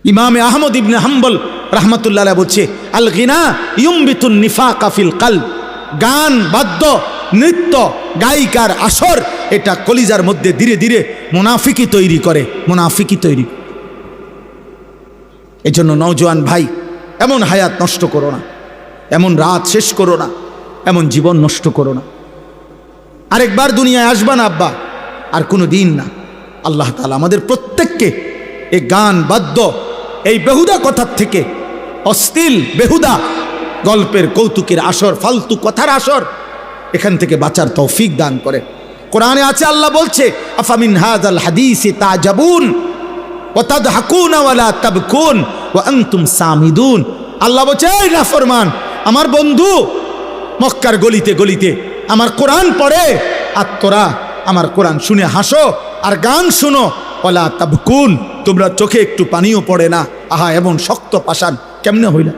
ইমামে আহমদ ইবনে হাম্বল রাহমাতুল্লাহ আলাইহি বলছে, আল গিনা ইউমবিতুন নিফাকা ফিল কলব, গান বাদ্য নৃত্য গায়িকার আসর এটা কলিজার মধ্যে ধীরে ধীরে মুনাফিকি তৈরি করে, মুনাফিকি তৈরি। এজন্য নওজোয়ান ভাই, এমন হায়াত নষ্ট করো না, এমন রাত শেষ করো না, এমন জীবন নষ্ট করো না। আরেকবার দুনিয়ায় আসবা না আব্বা, আর কোনো দিন না। আল্লাহ তাআলা আমাদের প্রত্যেককে এই গান বাদ্য, এই বেহুদা কথার থেকে, অশ্লীল বেহুদা গল্পের কৌতুকের আসর, ফালতু কথার আসর, এখান থেকে বাঁচার তৌফিক দান করে। কোরআনে আছে, আল্লাহ বলছে, আফামিন হাযাল হাদীসি তাজাবুন ওয়া তাদহাকুনা ওয়া লা তাবকুন ওয়া আনতুম সামিদুন। আল্লাহ বলছে, এই নাফরমান আমার বন্ধু মক্কার গলিতে গলিতে আমার কোরআন পড়ে, আর তোরা আমার কোরআন শুনে হাসো আর গান শুনো, ওয়ালা তাবকুন, তোমরা চোখে একটু পানিও পড়ে না। আহা, এমন শক্ত পাষাণ কেমনে হইলা?